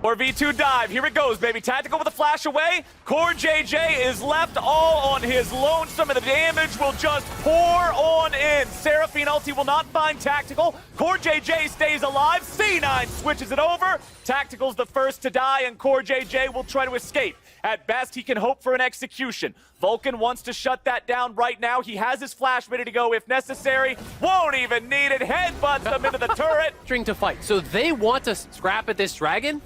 Or V2 dive. Here it goes, baby. Tactical with a flash away. Core JJ is left all on his lonesome, and the damage will just pour on in. Seraphine ulti will not find Tactical. Core JJ stays alive. C9 switches it over. Tactical's the first to die, and Core JJ will try to escape. At best, he can hope for an execution. Vulcan wants to shut that down right now. He has his flash ready to go if necessary. Won't even need it. Headbutts them into the turret. String to fight. So they want to scrap at this dragon?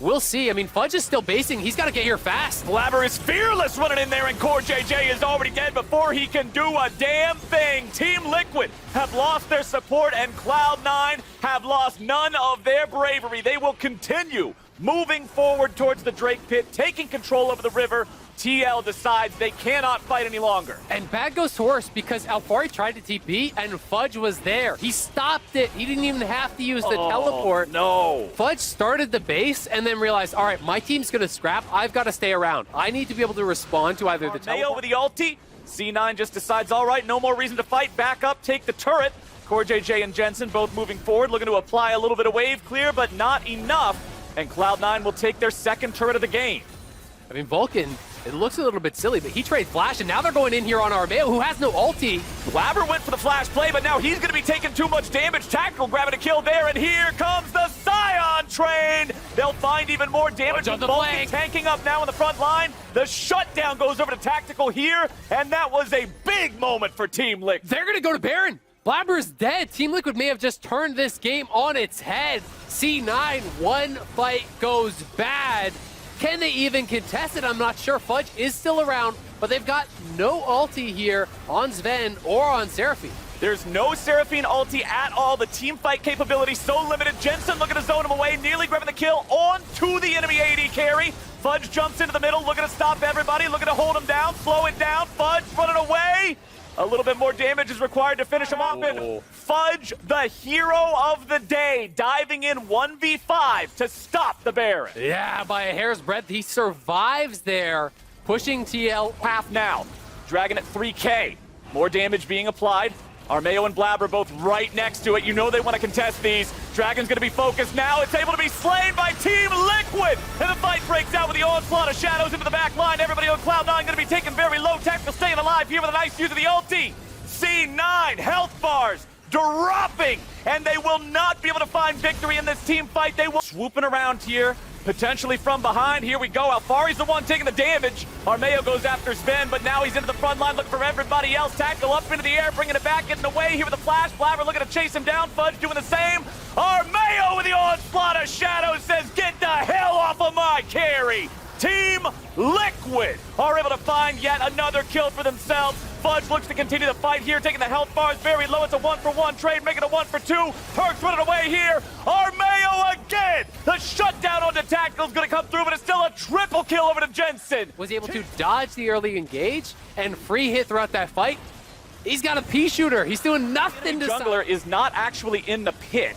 We'll see. I mean, Fudge is still basing. He's got to get here fast. Blabber is fearless running in there, and Core JJ is already dead before he can do a damn thing. Team Liquid have lost their support, and Cloud9 have lost none of their bravery. They will continue moving forward towards the Drake pit, taking control over the river. TL decides they cannot fight any longer. And bad goes to worse because Alfari tried to TP and Fudge was there. He stopped it. He didn't even have to use the teleport. No. Fudge started the base and then realized, all right, my team's going to scrap. I've got to stay around. I need to be able to respond to either the teleport. Mayo with the ulti. C9 just decides, all right, no more reason to fight. Back up, take the turret. Core JJ and Jensen both moving forward, looking to apply a little bit of wave clear, but not enough. And Cloud9 will take their second turret of the game. I mean, Vulcan, it looks a little bit silly, but he traded Flash, and now they're going in here on Armeo, who has no ulti. Blabber went for the flash play, but now he's going to be taking too much damage. Tactical grabbing a kill there, and here comes the Scion train. They'll find even more damage. On the Vulcan flank. tanking up now in the front line. The shutdown goes over to Tactical here, and that was a big moment for Team Liquid. They're going to go to Baron. Blabber's dead. Team Liquid may have just turned this game on its head. C9, one fight goes bad. Can they even contest it? I'm not sure. Fudge is still around, but they've got no ulti here on Sven or on Seraphine. There's no Seraphine ulti at all. The team fight capability so limited. Jensen looking to zone him away, nearly grabbing the kill on to the enemy AD carry. Fudge jumps into the middle, looking to stop everybody, looking to hold him down, slow it down. Fudge running away. A little bit more damage is required to finish him off. And Fudge, the hero of the day, diving in 1v5 to stop the Baron. Yeah, by a hair's breadth, he survives there, pushing TL. Half now. Dragon at 3K. More damage being applied. Armeo and Blabber both right next to it. You know they want to contest these. Dragon's going to be focused now. It's able to be slain by Team Liquid. And the fight breaks out with the onslaught of shadows into the back line. Everybody on Cloud9 going to be taken very low. Tactical staying alive here with a nice use of the ulti. C9 health bars dropping. And they will not be able to find victory in this team fight. They will swooping around here. Potentially from behind. Here we go. Alfari's the one taking the damage. Armeo goes after Sven, but now he's into the front line looking for everybody else. Tactical up into the air, bringing it back, getting away here with the flash. Blabber looking to chase him down. Fudge doing the same. Armeo with the onslaught of shadows says, get the hell off of my carry. Team Liquid are able to find yet another kill for themselves. Fudge looks to continue the fight here, taking the health bars very low. It's a 1-for-1 trade, making it a 1-for-2. Perks running away here. Armeo again. The shutdown onto Tactical is going to come through, but it's still a triple kill over to Jensen. Was able to dodge the early engage and free hit throughout that fight. He's got a pea shooter. He's doing nothing to Jungler is not actually in the pit.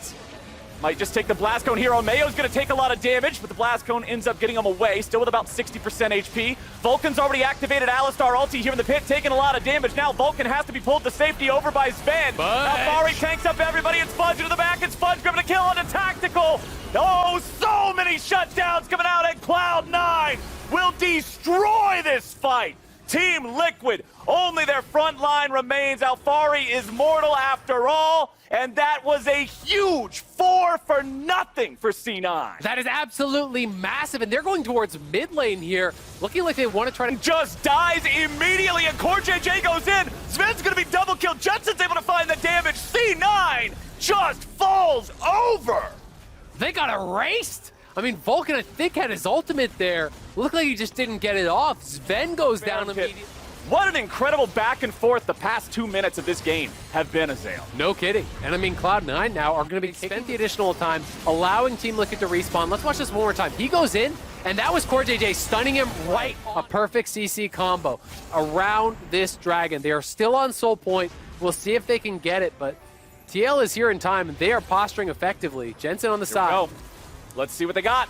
Might just take the blast cone here. Armeo's going to take a lot of damage, but the blast cone ends up getting him away, still with about 60% HP. Vulcan's already activated Alistar ulti here in the pit, taking a lot of damage. Now Vulcan has to be pulled to safety over by Sven. Alfari tanks up everybody. It's Fudge into the back. It's Fudge grabbing a kill on the Tactical. Oh, so many shutdowns coming out, and Cloud9 will destroy this fight. Team Liquid, only their front line remains. Alfari is mortal after all, and that was a huge 4-for-0 for C9. That is absolutely massive, and they're going towards mid lane here, looking like they want to try to... Just dies immediately, and Core JJ goes in. Sven's going to be double killed. Jensen's able to find the damage. C9 just falls over. They got erased. I mean, Vulcan, I think, had his ultimate there. Looked like he just didn't get it off. Sven goes down immediately. What an incredible back and forth the past 2 minutes of this game have been, Azael. No kidding. And I mean, Cloud9 now are going to be spent the additional time, allowing Team Liquid to respawn. Let's watch this one more time. He goes in, and that was Core JJ stunning him right. A perfect CC combo around this dragon. They are still on Soul Point. We'll see if they can get it, but TL is here in time, and they are posturing effectively. Jensen on the side. Let's see what they got.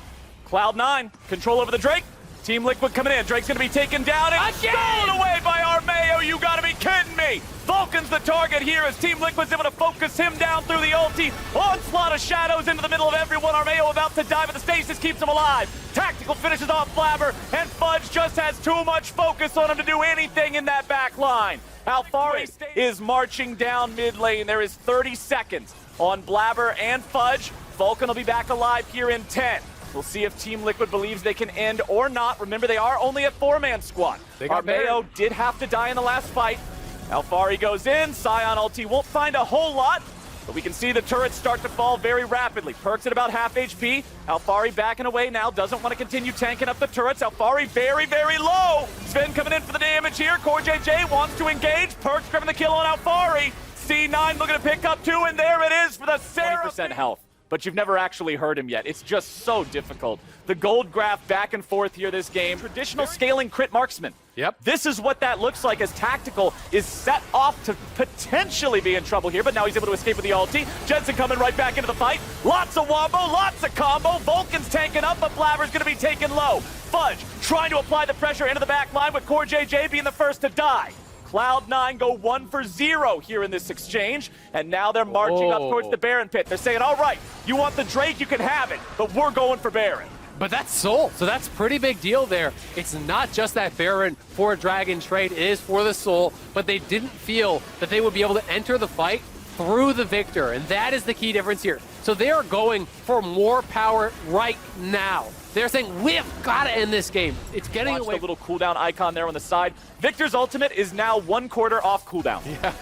Cloud9, control over the Drake. Team Liquid coming in. Drake's gonna be taken down and stolen away by Armeo. You gotta be kidding me. Vulcan's the target here as Team Liquid's able to focus him down through the ulti. Onslaught of shadows into the middle of everyone. Armeo about to die, but the stasis keeps him alive. Tactical finishes off Blabber, and Fudge just has too much focus on him to do anything in that back line. Alfari is marching down mid lane. There is 30 seconds on Blabber and Fudge. Vulcan will be back alive here in 10. We'll see if Team Liquid believes they can end or not. Remember, they are only a 4-man squad. Armeo did have to die in the last fight. Alfari goes in. Scion ulti won't find a whole lot, but we can see the turrets start to fall very rapidly. Perks at about half HP. Alfari backing away now. Doesn't want to continue tanking up the turrets. Alfari very, very low. Sven coming in for the damage here. CoreJJ wants to engage. Perks grabbing the kill on Alfari. C9 looking to pick up 2, and there it is for the 20% health. But you've never actually heard him yet. It's just so difficult. The gold graph back and forth here this game. Traditional scaling crit marksman. Yep. This is what that looks like as Tactical is set off to potentially be in trouble here, but now he's able to escape with the ulti. Jensen coming right back into the fight. Lots of wombo, lots of combo. Vulcan's tanking up, but Blabber's gonna be taken low. Fudge trying to apply the pressure into the back line with CoreJJ being the first to die. Cloud9 go 1 for 0 here in this exchange, and now they're marching up towards the Baron pit. They're saying, all right, you want the Drake, you can have it, but we're going for Baron. But that's Soul, so that's pretty big deal there. It's not just that Baron for a Dragon trade, it is for the Soul, but they didn't feel that they would be able to enter the fight through the Victor, and that is the key difference here. So they are going for more power right now. They're saying, we've got to end this game. It's getting away. The little cooldown icon there on the side. Victor's ultimate is now 1/4 off cooldown. Yeah.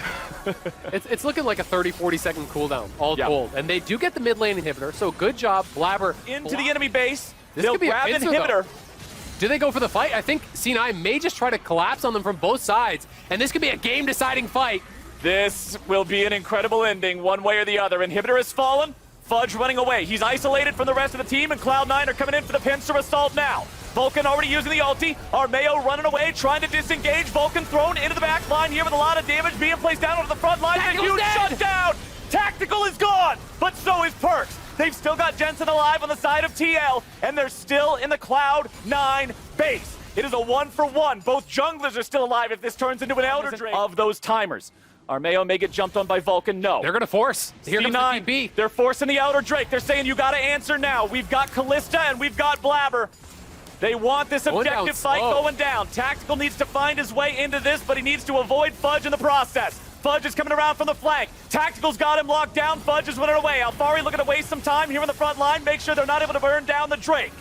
it's looking like a 30-40 second cooldown, all gold. And they do get the mid lane inhibitor, so good job, Blabber. Into the enemy base. They'll grab the inhibitor. Do they go for the fight? I think C9 may just try to collapse on them from both sides, and this could be a game-deciding fight. This will be an incredible ending, one way or the other. Inhibitor has fallen. Fudge running away. He's isolated from the rest of the team, and Cloud9 are coming in for the pincer assault now. Vulcan already using the ulti. Armeo running away, trying to disengage. Vulcan thrown into the back line here with a lot of damage being placed down onto the front line. A huge shutdown! Tactical is gone, but so is Perks. They've still got Jensen alive on the side of TL, and they're still in the Cloud9 base. It is a 1-for-1. Both junglers are still alive if this turns into an Elder Drake. Of those timers. Armeo may get jumped on by Vulcan. No. They're going to force. Here comes the TP. They're forcing the Elder Drake. They're saying you got to answer now. We've got Callista and we've got Blabber. They want this objective fight going down. Tactical needs to find his way into this, but he needs to avoid Fudge in the process. Fudge is coming around from the flank. Tactical's got him locked down. Fudge is running away. Alfari looking to waste some time here in the front line. Make sure they're not able to burn down the Drake.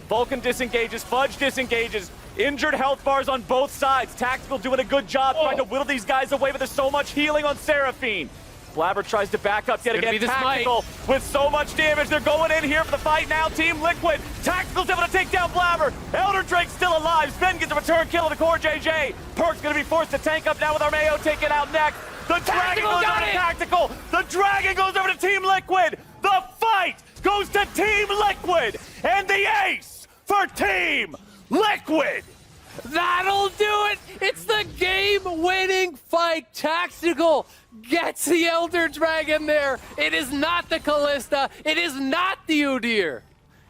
Vulcan disengages. Fudge disengages. Injured health bars on both sides. Tactical doing a good job trying to whittle these guys away, but there's so much healing on Seraphine. Blabber tries to back up yet again. Tactical with so much damage. They're going in here for the fight now. Team Liquid. Tactical's able to take down Blabber. Elder Drake's still alive. Sven gets a return kill to CoreJJ. Perk's going to be forced to tank up now with Armeo taken out next. The Dragon goes over to Tactical. The Dragon goes over to Team Liquid. The fight goes to Team Liquid. And the ace for Team Liquid. That'll do it. It's the game-winning fight. Tactical gets the Elder Dragon there. It is not the Callista. It is not the Udyr.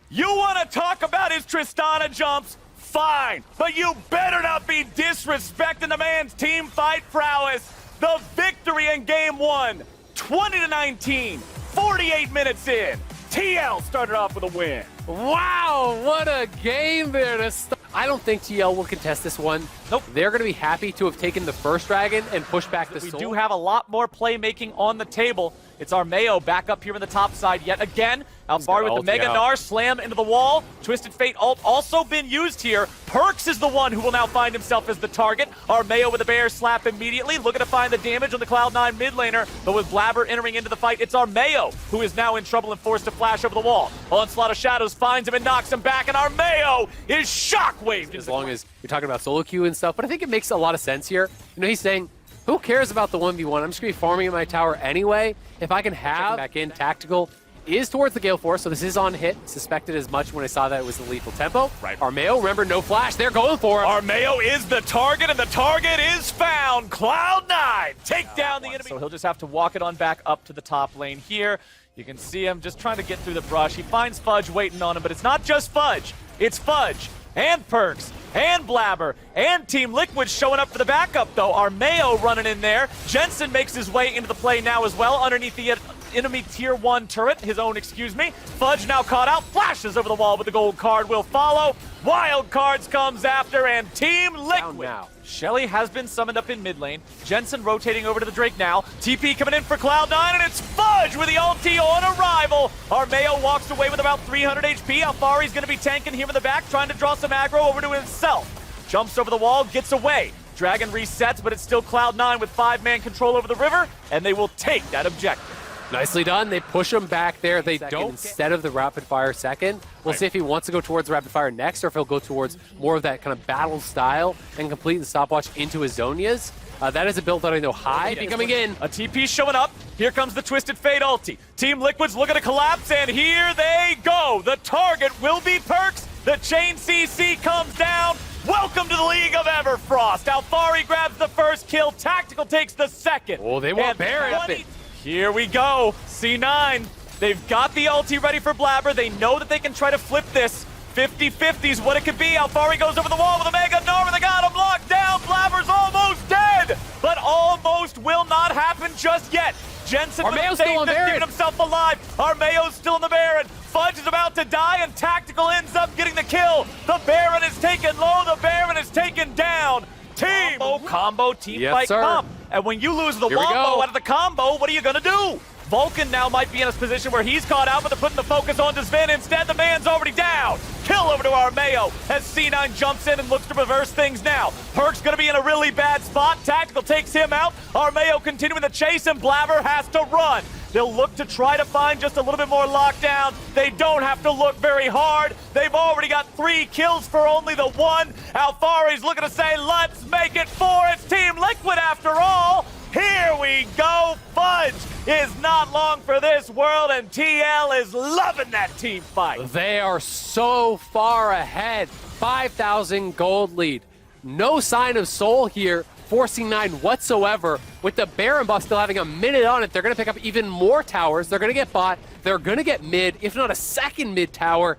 You want to talk about his Tristana jumps? Fine. But you better not be disrespecting the man's team fight prowess. The victory in game 1, 20-19, 48 minutes in. TL started off with a win. Wow, what a game there to start. I don't think TL will contest this one. Nope. They're going to be happy to have taken the first dragon and pushed back the Soul. We do have a lot more playmaking on the table. It's Armeo back up here on the top side yet again. Alfari with the Mega Gnar slam into the wall. Twisted Fate ult also been used here. Perks is the one who will now find himself as the target. Armeo with a bear slap immediately, looking to find the damage on the Cloud9 mid laner. But with Blabber entering into the fight, it's Armeo who is now in trouble and forced to flash over the wall. Onslaught of Shadows finds him and knocks him back, and Armeo is shockwaved. As long as you're talking about solo queue and stuff, but I think it makes a lot of sense here. You know, he's saying, who cares about the 1v1? I'm just going to be farming in my tower anyway. If I can have back in, Tactical is towards the Gale Force, so this is on hit. Suspected as much when I saw that it was the lethal tempo. Right. Armeo, remember, no flash. They're going for him. Armeo is the target, and the target is found. Cloud9 take down the enemy. So he'll just have to walk it on back up to the top lane here. You can see him just trying to get through the brush. He finds Fudge waiting on him, but it's not just Fudge. It's Fudge, and Perks, and Blabber, and Team Liquid showing up for the backup, though. Armeo running in there. Jensen makes his way into the play now as well, underneath the enemy tier 1 turret, his own, excuse me. Fudge now caught out, flashes over the wall with the gold card, will follow. Wild Cards comes after, and Team Liquid. Now. Shelly has been summoned up in mid lane. Jensen rotating over to the Drake now. TP coming in for Cloud9, and it's Fudge with the ulti on arrival. Armeo walks away with about 300 HP. Alfari's going to be tanking here in the back, trying to draw some aggro over to himself. Jumps over the wall, gets away. Dragon resets, but it's still Cloud9 with 5-man control over the river, and they will take that objective. Nicely done. They push him back there. They don't instead of the rapid fire second. We'll see if he wants to go towards the rapid fire next or if he'll go towards more of that kind of battle style and complete the stopwatch into his Zonias. That is a build that I know high. Coming in. A TP showing up. Here comes the Twisted Fate ulti. Team Liquid's looking to collapse, and here they go. The target will be Perks. The chain CC comes down. Welcome to the League of Everfrost. Alfari grabs the first kill. Tactical takes the second. Oh, they want Baron. Here we go. C9. They've got the ulti ready for Blabber. They know that they can try to flip this. 50-50's what it could be. Alfari goes over the wall with a Mega Nova. They got him locked down. Blabber's almost dead. But almost will not happen just yet. Jensen Armeo's still on Baron. Keeping himself alive. Armeo's still in the Baron. Fudge is about to die, and Tactical ends up getting the kill. The Baron is taken low. The Baron is taken down. Team combo team fight comp. And when you lose the wombo out of the combo, what are you gonna do? Vulcan now might be in a position where he's caught out, but they're putting the focus on Sven instead. The man's already down. Kill over to Armeo as C9 jumps in and looks to reverse things now. Perk's gonna be in a really bad spot. Tactical takes him out. Armeo continuing the chase, and Blabber has to run. They'll look to try to find just a little bit more lockdown. They don't have to look very hard. They've already got 3 kills for only the 1. Alfari's looking to say, let's make it 4. It's Team Liquid after all. Here we go. Fudge is not long for this world, and TL is loving that team fight. They are so far ahead. 5,000 gold lead. No sign of soul here for C9 whatsoever. With the Baron buff still having a minute on it, they're going to pick up even more towers. They're going to get bot. They're going to get mid, if not a second mid tower.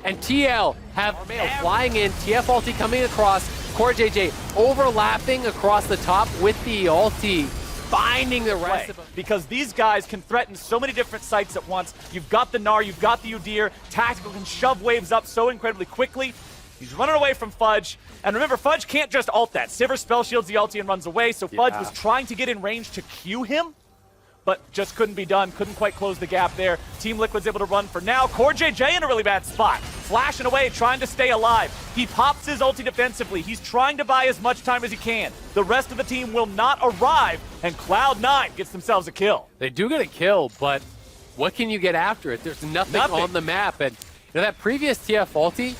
And TL have Armeo flying in. TF ulti coming across. Core JJ overlapping across the top with the ulti. Finding the rest of them. Because these guys can threaten so many different sites at once. You've got the Gnar, you've got the Udyr. Tactical can shove waves up so incredibly quickly. He's running away from Fudge. And remember, Fudge can't just ult that. Sivir spell shields the ulti and runs away, so Fudge was trying to get in range to Q him, but just couldn't be done. Couldn't quite close the gap there. Team Liquid's able to run for now. Core JJ in a really bad spot. Flashing away, trying to stay alive. He pops his ulti defensively. He's trying to buy as much time as he can. The rest of the team will not arrive, and Cloud9 gets themselves a kill. They do get a kill, but what can you get after it? There's nothing on the map. And you know, that previous TF ulti,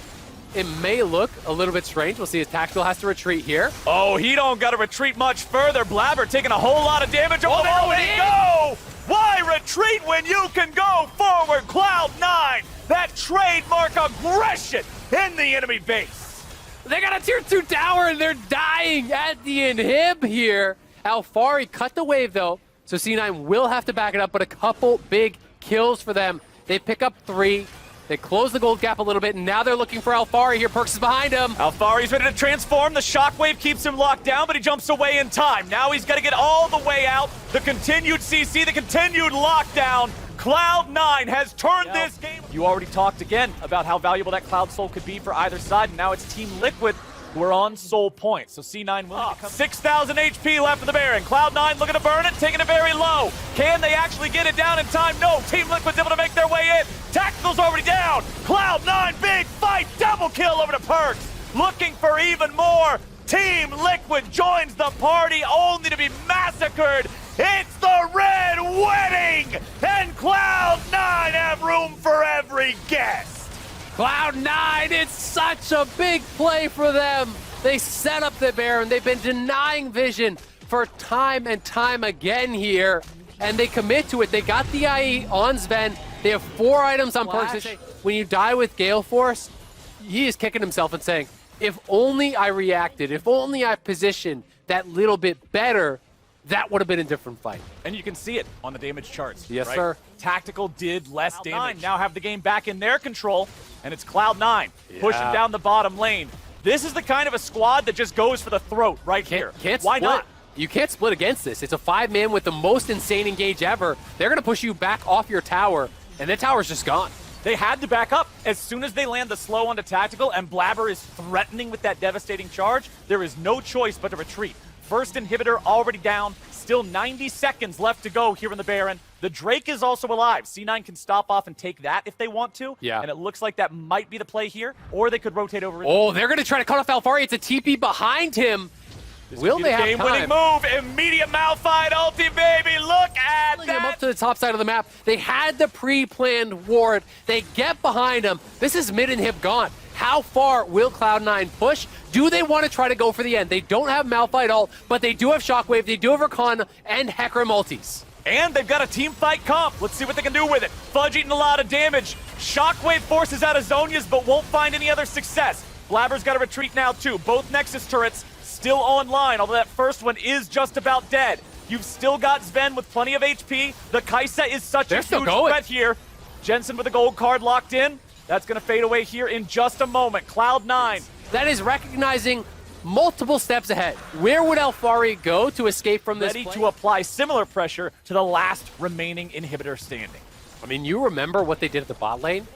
it may look a little bit strange. We'll see as Tactical has to retreat here. Oh, he don't got to retreat much further. Blabber taking a whole lot of damage. Oh, there they go! Why retreat when you can go forward? Cloud9, that trademark aggression in the enemy base. They got a tier 2 tower and they're dying at the inhib here. Alfari cut the wave though, so C9 will have to back it up, but a couple big kills for them. They pick up 3. They close the gold gap a little bit, and now they're looking for Alfari here. Perks is behind him. Alfari's ready to transform. The shockwave keeps him locked down, but he jumps away in time. Now he's got to get all the way out. The continued CC, the continued lockdown. Cloud9 has turned this game. You already talked again about how valuable that Cloud Soul could be for either side, and now it's Team Liquid who are on soul points. So C9 will come. 6,000 HP left for the Baron. Cloud9 looking to burn it, taking it very low. Can they actually get it down in time? No. Team Liquid's able to make their way in. Tactical's already down. Cloud9, big fight, double kill over to Perks. Looking for even more. Team Liquid joins the party, only to be massacred. It's the Red Wedding, and Cloud9 have room for every guest. Cloud9, it's such a big play for them. They set up the Baron. They've been denying vision for time and time again here, and they commit to it. They got the IE on Sven. They have 4 items on Perks. When you die with Gale Force, he is kicking himself and saying, if only I reacted, if only I positioned that little bit better, that would have been a different fight. And you can see it on the damage charts. Yes, right? sir. Tactical did less damage. Now have the game back in their control, and it's Cloud9 pushing down the bottom lane. This is the kind of a squad that just goes for the throat right here. Why not? You can't split against this. It's a 5-man with the most insane engage ever. They're going to push you back off your tower, and the tower's just gone. They had to back up. As soon as they land the slow onto Tactical and Blabber is threatening with that devastating charge, there is no choice but to retreat. First inhibitor already down. Still 90 seconds left to go here in the Baron. The Drake is also alive. C9 can stop off and take that if they want to. Yeah. And it looks like that might be the play here, or they could rotate over. Oh, they're going to try to cut off Alfari. It's a TP behind him. Will they have time? Game-winning move, immediate Malphite ulti, baby. Look at Him that. up to the top side of the map. They had the pre-planned ward. They get behind him. This is mid and hip gone. How far will Cloud9 push? Do they want to try to go for the end? They don't have Malphite ult, but they do have Shockwave, they do have Rakan, and Hecarim ultis. And they've got a team fight comp. Let's see what they can do with it. Fudge eating a lot of damage. Shockwave forces out of Zhonya's, but won't find any other success. Blabber's got to retreat now, too. Both Nexus turrets still online, although that first one is just about dead. You've still got Sven with plenty of HP. The Kaisa is such a huge threat here. Jensen with a gold card locked in. That's going to fade away here in just a moment. Cloud9. That is recognizing multiple steps ahead. Where would Alfari go to escape from this Ready play? to apply similar pressure to the last remaining inhibitor standing. I mean, you remember what they did at the bot lane?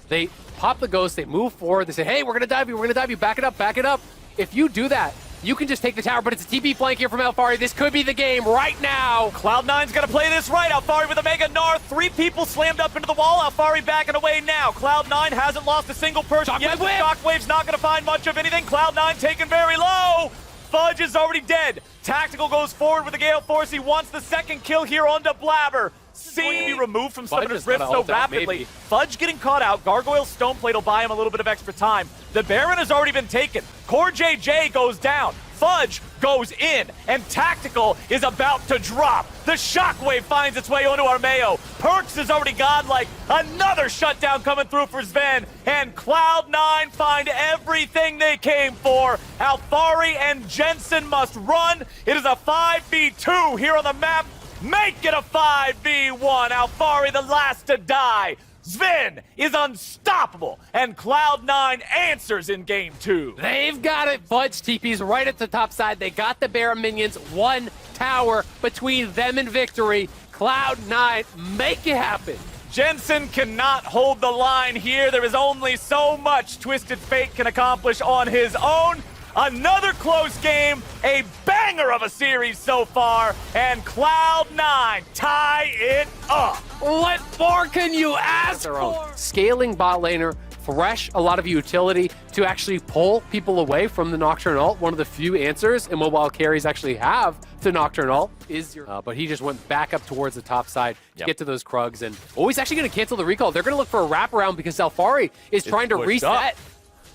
They pop the ghost, they move forward, they say, hey, we're going to dive you, we're going to dive you, back it up, back it up. If you do that, you can just take the tower, but it's a TP flank here from Alfari. This could be the game right now. Cloud9's gonna play this right. Alfari with a Mega Gnar. 3 people slammed up into the wall. Alfari backing away now. Cloud9 hasn't lost a single person yet. Shockwave's not gonna find much of anything. Cloud9 taken very low. Fudge is already dead. Tactical goes forward with the Gale Force. He wants the second kill here onto Blabber. Going to be removed from Summoner's Rift so rapidly. Fudge getting caught out. Gargoyle's Stoneplate will buy him a little bit of extra time. The Baron has already been taken. Core JJ goes down. Fudge goes in, and Tactical is about to drop. The Shockwave finds its way onto Armeo. Perks is already godlike. Another shutdown coming through for Sven, and Cloud9 find everything they came for. Alfari and Jensen must run. It is a 5v2 here on the map. Make it a 5v1. Alfari the last to die. Sven is unstoppable, and Cloud9 answers in game 2. They've got it. Fudge TP's right at the top side. They got the Baron minions. 1 tower between them and victory. Cloud9, make it happen. Jensen cannot hold the line here. There is only so much Twisted Fate can accomplish on his own. Another close game, a banger of a series so far, and Cloud9 tie it up. What more can you ask for? Scaling bot laner, Thresh, a lot of utility to actually pull people away from the Nocturne ult. One of the few answers in mobile carries actually have to Nocturne ult is your... but he just went back up towards the top side to get to those Krugs. And he's actually going to cancel the recall. They're going to look for a wraparound because Alfari is trying to reset.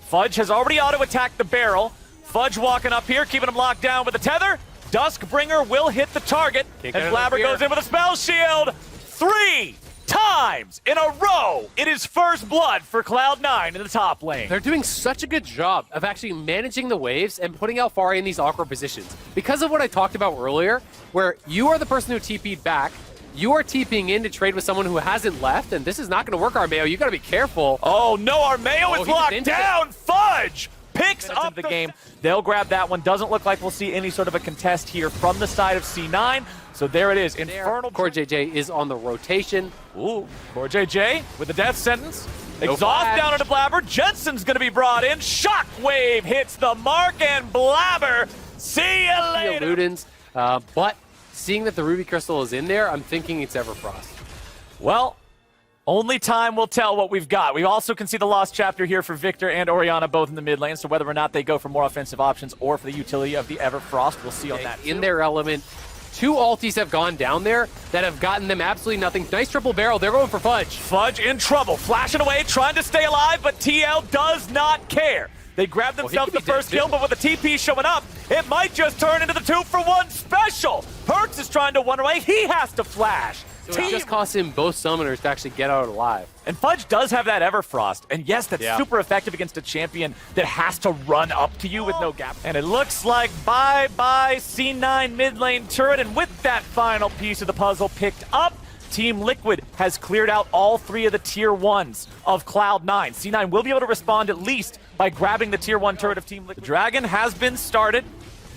Fudge has already auto-attacked the barrel. Fudge walking up here, keeping him locked down with a tether. Duskbringer will hit the target, and Blabber goes in with a spell shield. 3 times in a row, it is first blood for Cloud9 in the top lane. They're doing such a good job of actually managing the waves and putting Alfari in these awkward positions. Because of what I talked about earlier, where you are the person who TP'd back, you are TPing in to trade with someone who hasn't left, and this is not going to work, Armeo. You got to be careful. Oh no, Armeo is locked down. Fudge picks up the game. They'll grab that one. Doesn't look like we'll see any sort of a contest here from the side of C9. So there it is. Infernal. Core JJ is on the rotation. Ooh, Core JJ with the death sentence. Exhaust down into Blabber. Jensen's going to be brought in. Shockwave hits the mark, and Blabber, see you later. Ludens, but seeing that the Ruby Crystal is in there, I'm thinking it's Everfrost. Well, only time will tell what we've got. We also can see the lost chapter here for Victor and Orianna both in the mid lane, so whether or not they go for more offensive options or for the utility of the Everfrost, we'll see on that. In their element, 2 ultis have gone down there that have gotten them absolutely nothing. Nice triple barrel. They're going for Fudge. Fudge in trouble. Flashing away, trying to stay alive, but TL does not care. They grab themselves the first kill, but with the TP showing up, it might just turn into the 2-for-1 special. Perks is trying to run away. He has to flash. So it just cost him both summoners to actually get out alive. And Fudge does have that Everfrost, and yes, that's super effective against a champion that has to run up to you with no gap. And it looks like bye-bye C9 mid lane turret, and with that final piece of the puzzle picked up, Team Liquid has cleared out all 3 of the tier 1s of Cloud9. C9 will be able to respond at least by grabbing the tier 1 turret of Team Liquid. The Dragon has been started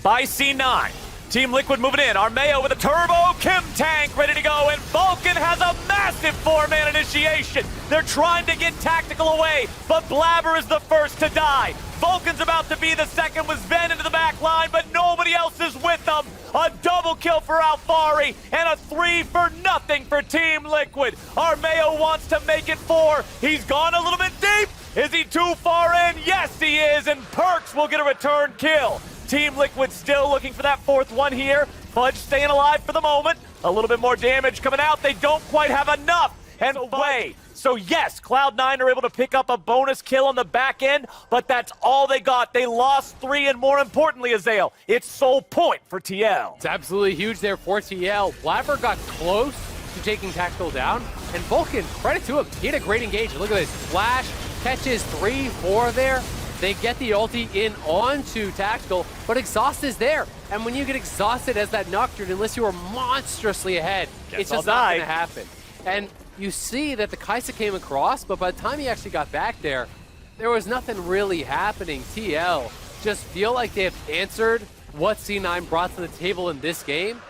by C9. Team Liquid moving in. Armeo with a turbo Kim tank ready to go, and Vulcan has a massive 4-man initiation. They're trying to get tactical away, but Blabber is the first to die. Vulcan's about to be the second with Sven into the back line, but nobody else is with them. A double kill for Alfari and a 3-for-0 for Team Liquid. Armeo wants to make it 4. He's gone a little bit deep. Is he too far in? Yes, he is, and Perks will get a return kill. Team Liquid still looking for that 4th one here. Fudge staying alive for the moment. A little bit more damage coming out. They don't quite have enough. And away. So yes, Cloud9 are able to pick up a bonus kill on the back end, but that's all they got. They lost 3, and more importantly, Azael, it's sole point for TL. It's absolutely huge there for TL. Blabber got close to taking Tactical down, and Vulcan, credit to him, he had a great engagement. Look at this, flash, catches 3, 4 there. They get the ulti in onto Tactical, but Exhaust is there. And when you get exhausted as that Nocturne, unless you are monstrously ahead, it's just not going to happen. And you see that the Kaisa came across, but by the time he actually got back there, there was nothing really happening. TL just feel like they have answered what C9 brought to the table in this game.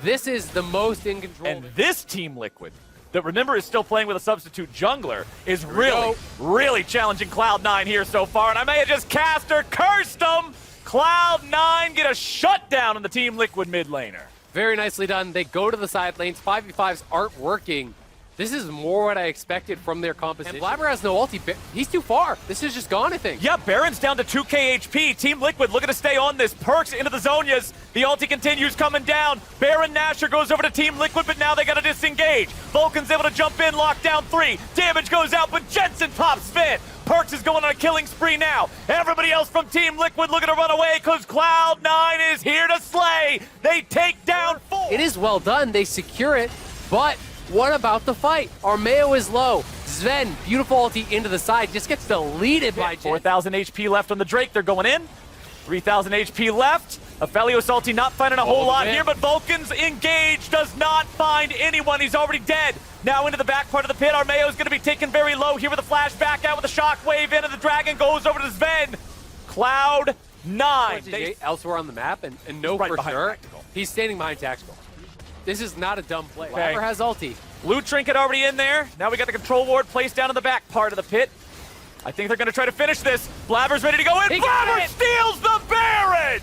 This is the most in control. And this Team Liquid, that remember is still playing with a substitute jungler, is really challenging Cloud9 here so far. And I may have just cast or cursed them. Cloud9 get a shutdown on the Team Liquid mid laner. Very nicely done. They go to the side lanes. 5v5s aren't working. This is more what I expected from their composition. And Blabber has no ulti. He's too far. This is just gone, I think. Yeah, Baron's down to 2k HP. Team Liquid looking to stay on this. Perks into the Zonias. The ulti continues coming down. Baron Nashor goes over to Team Liquid, but now they got to disengage. Vulcan's able to jump in, lock down 3. Damage goes out, but Jensen pops Sven. Perks is going on a killing spree now. Everybody else from Team Liquid looking to run away because Cloud9 is here to slay. They take down 4. It is well done. They secure it, but what about the fight? Armeo is low. Sven, beautiful ulti into the side, just gets deleted by Jensen. 4,000 HP left on the Drake. They're going in. 3,000 HP left. Aphelios ulti not finding a whole lot here, but Vulcan's engaged, does not find anyone. He's already dead. Now into the back part of the pit. Armeo's going to be taken very low here with a flash back out with a shockwave in, and the Dragon goes over to Sven. Cloud9. Elsewhere on the map, and no right for sure. Tactical. He's standing behind Tactical. This is not a dumb play. Okay. Blabber has ulti. Blue Trinket already in there. Now we got the control ward placed down in the back part of the pit. I think they're going to try to finish this. Blabber's ready to go in. Blabber steals the Baron!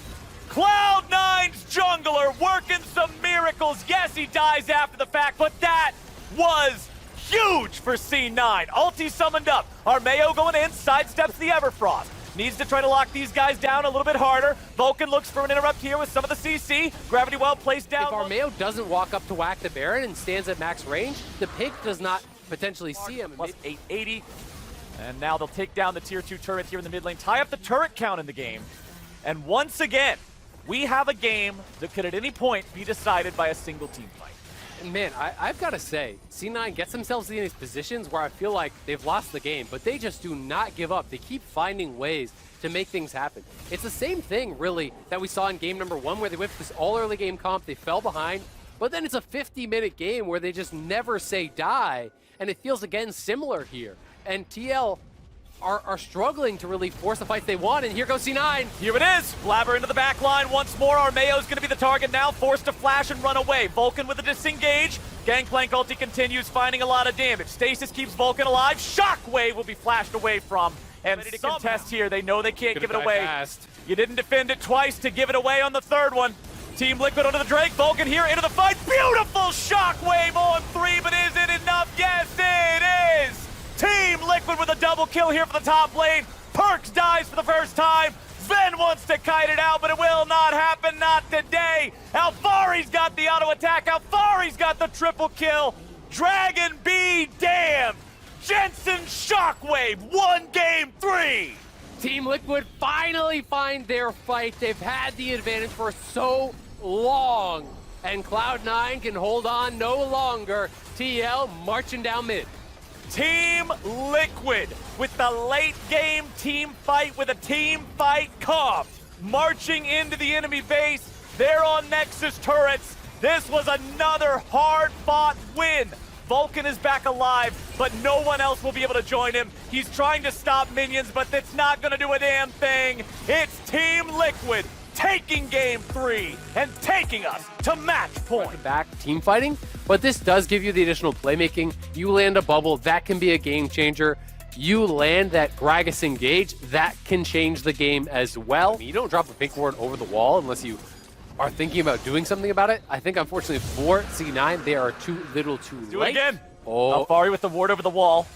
Cloud9's jungler working some miracles. Yes, he dies after the fact, but that was huge for C9. Ulti summoned up. Armeo going in, sidesteps the Everfrost. Needs to try to lock these guys down a little bit harder. Vulcan looks for an interrupt here with some of the CC. Gravity well placed down. If Armeo doesn't walk up to whack the Baron and stands at max range, the pig does not potentially see him. Plus 880. And now they'll take down the tier 2 turret here in the mid lane, tie up the turret count in the game. And once again, we have a game that could at any point be decided by a single team fight. And man, I've got to say, C9 gets themselves in these positions where I feel like they've lost the game, but they just do not give up. They keep finding ways to make things happen. It's the same thing, really, that we saw in game number 1, where they went for this all early game comp, they fell behind, but then it's a 50-minute game where they just never say die, and it feels, again, similar here. And TL are struggling to really force the fights they want, and here goes C9. Here it is. Blabber into the back line once more. Armeo's going to be the target now, forced to flash and run away. Vulcan with a disengage. Gangplank ulti continues, finding a lot of damage. Stasis keeps Vulcan alive. Shockwave will be flashed away from. And ready to contest here. They know they can't give it away. You didn't defend it twice to give it away on the third one. Team Liquid onto the Drake. Vulcan here into the fight. Beautiful shockwave on 3, but is it enough? Yes, it is. Team Liquid with a double kill here for the top lane. Perks dies for the first time. Sven wants to kite it out, but it will not happen, not today. Alfari's got the auto attack. Alfari's got the triple kill. Dragon be damned. Jensen shockwave, 1 game 3. Team Liquid finally find their fight. They've had the advantage for so long. and Cloud9 can hold on no longer. TL marching down mid. Team Liquid with the late game team fight with a team fight comp. Marching into the enemy base. They're on Nexus turrets. This was another hard-fought win. Vulcan is back alive, but no one else will be able to join him. He's trying to stop minions, but that's not going to do a damn thing. It's Team Liquid taking game 3 and taking us to match point. Back team fighting, but this does give you the additional playmaking. You land a bubble, that can be a game changer. You land that Gragas engage, that can change the game as well. You don't drop a pink ward over the wall unless you are thinking about doing something about it. I think unfortunately for C9, they are too little too late. Do it again. Oh, Alfari with the ward over the wall.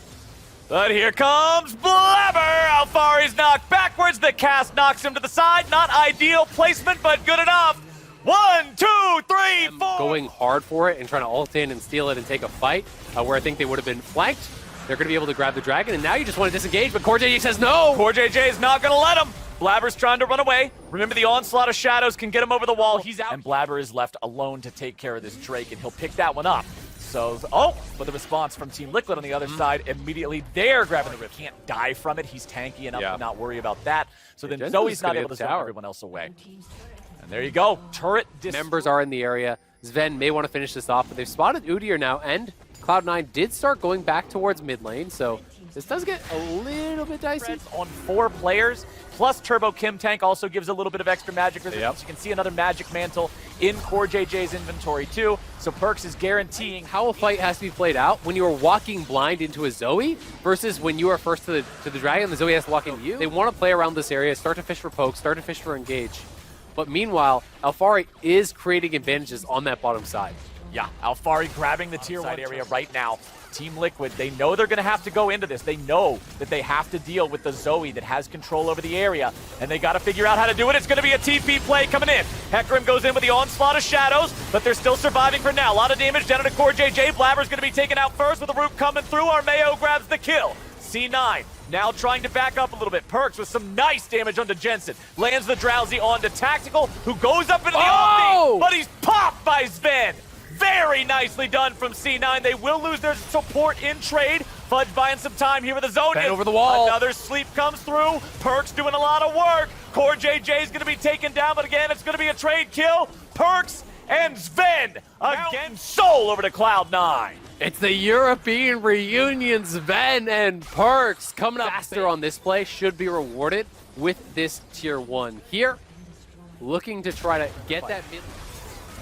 But here comes Blabber! Alfari's knocked backwards. The cast knocks him to the side. Not ideal placement, but good enough. 1, 2, 3, 4. Going hard for it and trying to ult in and steal it and take a fight where I think they would have been flanked. They're going to be able to grab the dragon, and now you just want to disengage, but CoreJJ says no! CoreJJ is not going to let him. Blabber's trying to run away. Remember, the onslaught of shadows can get him over the wall. He's out. And Blabber is left alone to take care of this Drake, and he'll pick that one up. So, but the response from Team Liquid on the other side, immediately they're grabbing the rift. Can't die from it. He's tanky enough to not worry about that. So then Zoe's not able to zone everyone else away. And there you go. Turret members are in the area. Sven may want to finish this off, but they've spotted Udyr now, and Cloud9 did start going back towards mid lane, so this does get a little bit dicey. On 4 players, plus Turbo Kim Tank also gives a little bit of extra magic resistance. You can see another magic mantle in CoreJJ's inventory too, so Perks is guaranteeing how a fight has to be played out when you are walking blind into a Zoe versus when you are first to the dragon, the Zoe has to walk into you. They want to play around this area, start to fish for poke, start to fish for engage. But meanwhile, Alfari is creating advantages on that bottom side. Yeah, Alfari grabbing the tier 1 area right now. Team Liquid, they know they're going to have to go into this. They know that they have to deal with the Zoe that has control over the area, and they got to figure out how to do it. It's going to be a TP play coming in. Hecarim goes in with the onslaught of shadows, but they're still surviving for now. A lot of damage down to CoreJJ. Blabber's going to be taken out first with the root coming through. Armeo grabs the kill. C9 now trying to back up a little bit. Perks with some nice damage onto Jensen. Lands the Drowsy onto Tactical, who goes up into the ulti, but he's popped by Sven. Very nicely done from C9. They will lose their support in trade. Fudge buying some time here with the zone. Over the wall. Another sleep comes through. Perks doing a lot of work. CoreJJ is going to be taken down, but again, it's going to be a trade kill. Perks and Sven again. Soul over to Cloud9. It's the European reunion. Sven and Perks coming up faster on this play. Should be rewarded with this tier 1 here. Looking to try to get that mid.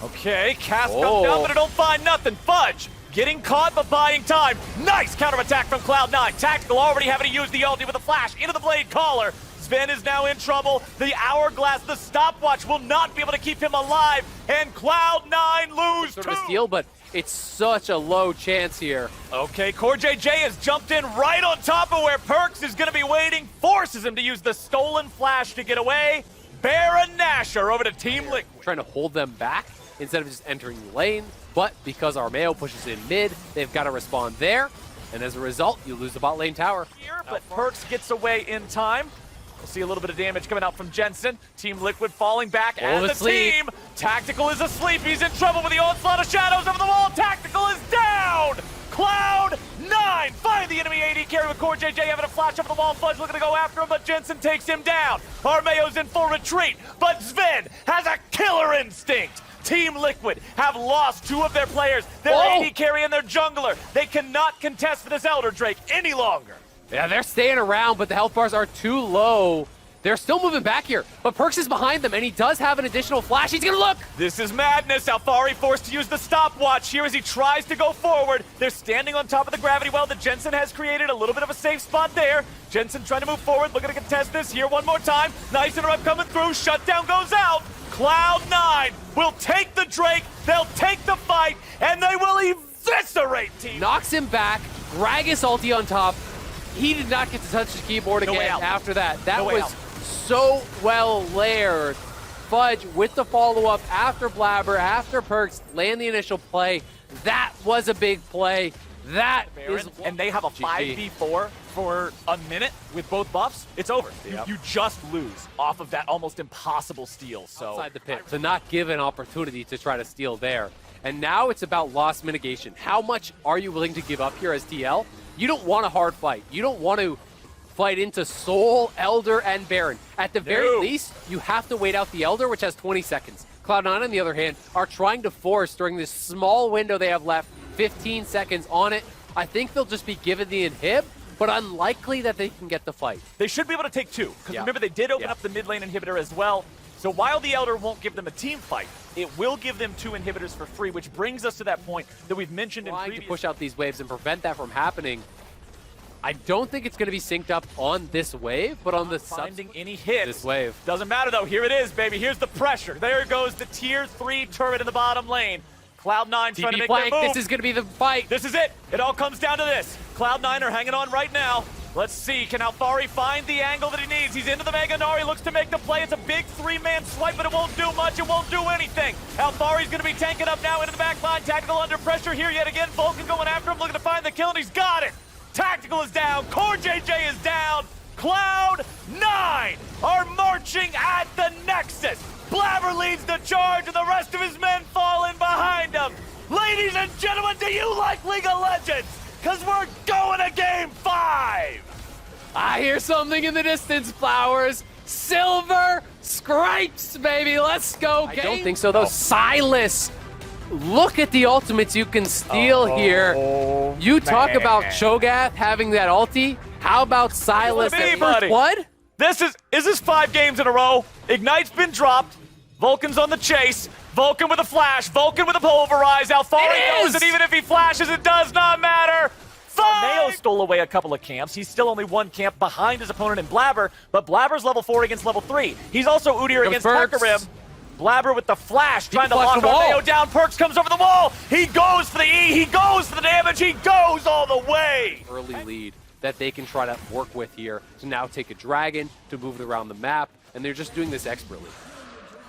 Okay, cast comes down, but it don't find nothing. Fudge getting caught, but buying time. Nice counterattack from Cloud9. Tactical already having to use the ulti with a flash into the Blade Caller. Sven is now in trouble. The Hourglass, the stopwatch will not be able to keep him alive, and Cloud9 lose sort of a steal, but it's such a low chance here. Okay, CoreJJ has jumped in right on top of where Perks is going to be waiting, forces him to use the stolen flash to get away. Baron Nashor over to Team Liquid. Trying to hold them back instead of just entering the lane, but because Armeo pushes in mid, they've got to respond there, and as a result, you lose the bot lane tower. Here, but Perks gets away in time. We'll see a little bit of damage coming out from Jensen. Team Liquid falling back as a team. Tactical is asleep. He's in trouble with the onslaught of shadows over the wall. Tactical is down. Cloud9 find the enemy AD carry with CoreJJ having a flash up the wall. Fudge looking to go after him, but Jensen takes him down. Armeo's in full retreat, but Sven has a killer instinct. Team Liquid have lost 2 of their players, their AD carry and their jungler. They cannot contest this Elder Drake any longer. Yeah, they're staying around, but the health bars are too low. They're still moving back here, but Perks is behind them, and he does have an additional flash. He's gonna look! This is madness. Alfari forced to use the stopwatch here as he tries to go forward. They're standing on top of the gravity well that Jensen has created. A little bit of a safe spot there. Jensen trying to move forward, looking to contest this here one more time. Nice interrupt coming through. Shutdown goes out. Cloud9 will take the Drake, they'll take the fight, and they will eviscerate Team. Knocks him back, Gragas ulti on top. He did not get to touch the keyboard again after that. That was so well layered. Fudge with the follow-up after Blabber, after Perks, land the initial play. That was a big play. That Baron, is and they have a GG. 5v4 for a minute with both buffs, it's over. Yep. You just lose off of that almost impossible steal. So Outside the pit to not give an opportunity to try to steal there. And now it's about loss mitigation. How much are you willing to give up here as TL? You don't want a hard fight. You don't want to fight into Soul, Elder, and Baron. At the very least, you have to wait out the Elder, which has 20 seconds. Cloud9, on the other hand, are trying to force during this small window they have left, 15 seconds on it. I think they'll just be given the inhib, but unlikely that they can get the fight. they should be able to take two, because remember they did open up the mid lane inhibitor as well. So while the Elder won't give them a team fight, it will give them 2 inhibitors for free, which brings us to that point that we've mentioned in Trying previous... to push out these waves and prevent that from happening. I don't think it's going to be synced up on this wave, but on the finding any hits. This wave. Doesn't matter though, here it is, baby. Here's the pressure. There goes the tier 3 turret in the bottom lane. Cloud9 trying to TP make flank, their move. this is going to be the fight. This is it. It all comes down to this. Cloud9 are hanging on right now. Let's see, can Alfari find the angle that he needs? He's into the Mega Nari, looks to make the play. It's a big 3-man swipe, but it won't do much. It won't do anything. Alfari's going to be tanking up now into the back line. Tactical under pressure here yet again. Vulcan going after him, looking to find the kill, and he's got it. Tactical is down. Core JJ is down. Cloud9 are marching at the Nexus. Blabber leads the charge, and the rest of his men fall in behind him. Ladies and gentlemen, do you like League of Legends? Because we're going to Game 5. I hear something in the distance, Flowers. Silver scrapes, baby. Let's go. I don't think so, though. Silas. Look at the ultimates you can steal here. You talk about Cho'Gath having that ulti. How about Silas at first blood? Is this 5 games in a row? Ignite's been dropped. Vulcan's on the chase. Vulcan with a flash. Vulcan with a pulverize. Alfari knows that even if he flashes, it does not matter. Mayo stole away a couple of camps. He's still only 1 camp behind his opponent in Blabber, but Blabber's level 4 against level 3. He's also Udyr against Hecarim. Blabber with the flash, trying to lock Mayo down. Perks comes over the wall. He goes for the E. He goes for the damage. He goes all the way. Early lead that they can try to work with here to now take a dragon, to move it around the map, and they're just doing this expertly.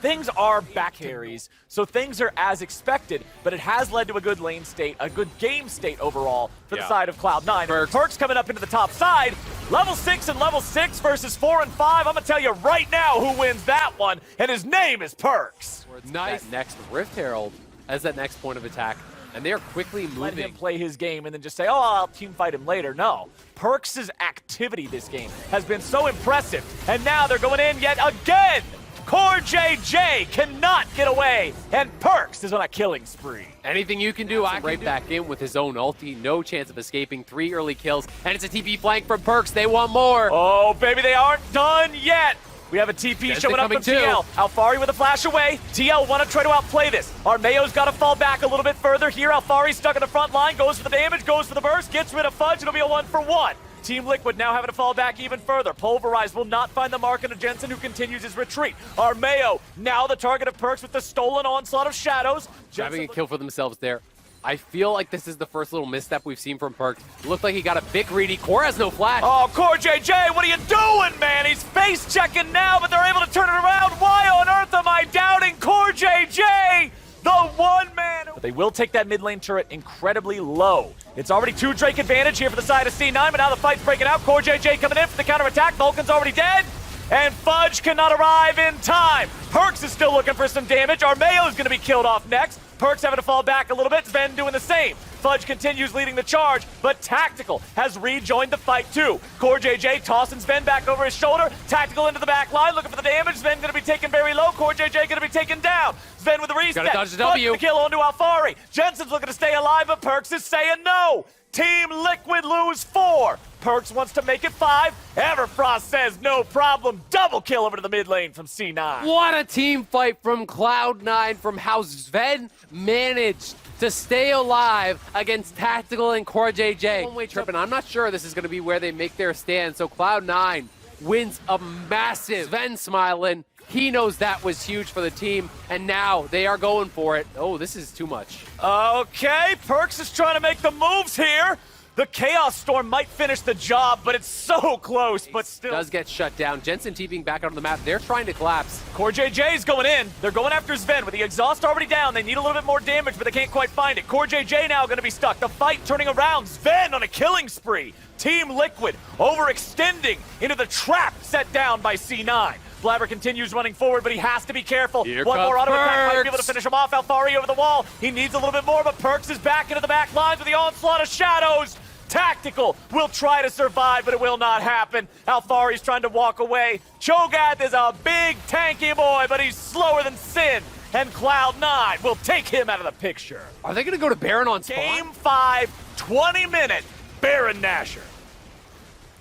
Things are back carries, so things are as expected, but it has led to a good lane state, a good game state overall for the side of Cloud9. Perks coming up into the top side. Level 6 and level 6 versus 4 and 5. I'm going to tell you right now who wins that one, and his name is Perks. Nice. That next Rift Herald as that next point of attack, and they are quickly moving. Let him play his game and then just say, oh, I'll team fight him later. No. Perks' activity this game has been so impressive, and now they're going in yet again. Core JJ cannot get away, and Perks is on a killing spree. Anything you can do, I can right back in with his own ulti. No chance of escaping. 3 early kills, and it's a TP flank from Perks. They want more. Oh, baby, they aren't done yet. We have a TP showing up from TL. Alfari with a flash away. TL want to try to outplay this. Armeo's got to fall back a little bit further here. Alfari's stuck in the front line, goes for the damage, goes for the burst, gets rid of Fudge. It'll be a 1-for-1. Team Liquid now having to fall back even further. Pulverize will not find the mark into Jensen, who continues his retreat. Armeo, now the target of Perks with the stolen onslaught of Shadows. Grabbing a kill for themselves there. I feel like this is the first little misstep we've seen from Perks. Looked like he got a bit greedy. Core has no flash. Oh, Core JJ, what are you doing, man? He's face checking now, but they're able to turn it around. Why on earth am I doubting Core JJ? The one man. But they will take that mid lane turret incredibly low. It's already 2 Drake advantage here for the side of C9, but now the fight's breaking out. Core JJ coming in for the counterattack. Vulcan's already dead. And Fudge cannot arrive in time. Perks is still looking for some damage. Armeo's going to be killed off next. Perks having to fall back a little bit. Sven doing the same. Fudge continues leading the charge, but Tactical has rejoined the fight too. Core JJ tossing Sven back over his shoulder. Tactical into the back line, looking for the damage. Sven going to be taken very low. Core JJ going to be taken down. Sven with the reset. Gotta dodge the W. The kill onto Alfari. Jensen's looking to stay alive, but Perks is saying no. Team Liquid lose 4. Perks wants to make it 5. Everfrost says no problem. Double kill over to the mid lane from C9. What a team fight from Cloud9, from how Sven managed to stay alive against Tactical and Core JJ. One-way trip, and I'm not sure this is going to be where they make their stand. So Cloud9 wins a massive. Sven smiling. He knows that was huge for the team, and now they are going for it. Oh, this is too much. Okay, Perks is trying to make the moves here. The Chaos Storm might finish the job, but it's so close, but still. Does get shut down. Jensen TPing back onto the map. They're trying to collapse. CoreJJ's going in. They're going after Sven with the exhaust already down. They need a little bit more damage, but they can't quite find it. CoreJJ now going to be stuck. The fight turning around. Sven on a killing spree. Team Liquid overextending into the trap set down by C9. Blabber continues running forward, but he has to be careful. Here One more comes auto attack might be able to Perks. finish him off. Alfari over the wall. He needs a little bit more, but Perks is back into the back lines with the onslaught of shadows. Tactical will try to survive, but it will not happen. Alfari's trying to walk away. Cho'Gath is a big tanky boy, but he's slower than Sin. And Cloud9 will take him out of the picture. Are they going to go to Baron on spawn? Game 5, 20-minute Baron Nashor.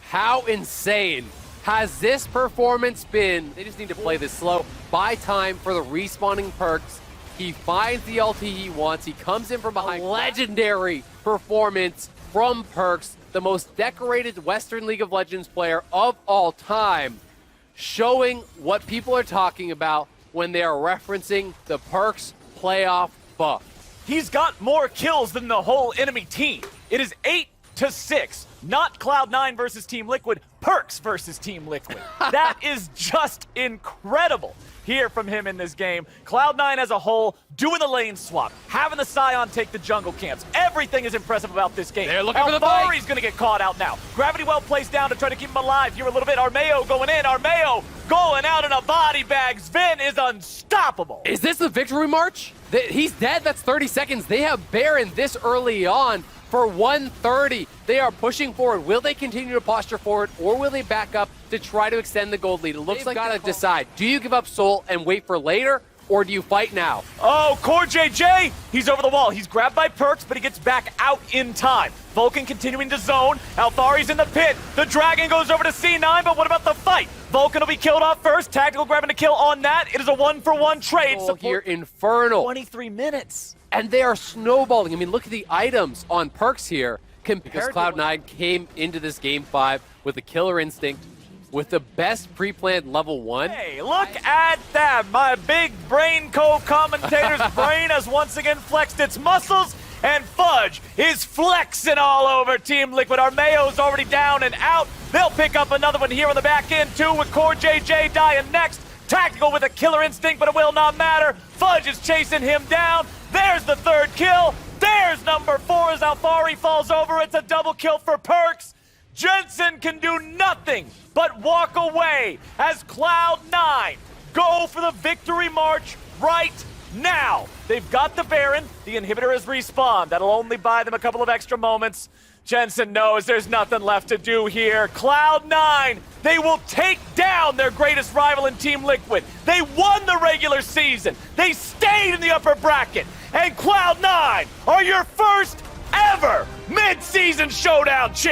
How insane has this performance been? They just need to play this slow. Buy time for the respawning Perks. He finds the ulti he wants. He comes in from behind. Legendary performance from Perks, the most decorated Western League of Legends player of all time, showing what people are talking about when they are referencing the Perks playoff buff. He's got more kills than the whole enemy team. It is 8-6. Not Cloud9 versus Team Liquid, Perks versus Team Liquid. That is just incredible. Hear from him in this game. Cloud9 as a whole, doing the lane swap, having the Scion take the jungle camps. Everything is impressive about this game. They're looking for the fight. Alfari's gonna get caught out now. Gravity well placed down to try to keep him alive here a little bit. Armeo going in, Armeo going out in a body bag. Sven is unstoppable. Is this the victory march? He's dead, that's 30 seconds. They have Baron this early on for 130. They are pushing forward. Will they continue to posture forward, or will they back up to try to extend the gold lead? It looks like gotta decide. Do you give up Soul and wait for later, or do you fight now? Oh, CoreJJ, he's over the wall. He's grabbed by Perks, but he gets back out in time. Vulcan continuing to zone. Alfari's in the pit. The Dragon goes over to C9, but what about the fight? Vulcan will be killed off first. Tactical grabbing a kill on that. It is a 1-for-1 trade. Oh, here, Infernal. 23 minutes. And they are snowballing. I mean, look at the items on Perks here. Because Cloud9 came into this Game 5 with a killer instinct, with the best pre-planned level 1. Hey, look at that. My big brain co-commentator's brain has once again flexed its muscles, and Fudge is flexing all over Team Liquid. Armeo's already down and out. They'll pick up another one here on the back end, too, with CoreJJ dying next. Tactical with a killer instinct, but it will not matter. Fudge is chasing him down. There's the third kill. There's number 4 as Alfari falls over. It's a double kill for Perks. Jensen can do nothing but walk away as Cloud9 go for the victory march right now. They've got the Baron. The inhibitor has respawned. That'll only buy them a couple of extra moments. Jensen knows there's nothing left to do here. Cloud9, they will take down their greatest rival in Team Liquid. They won the regular season. They stayed in the upper bracket. And Cloud9 are your first ever mid-season showdown champions.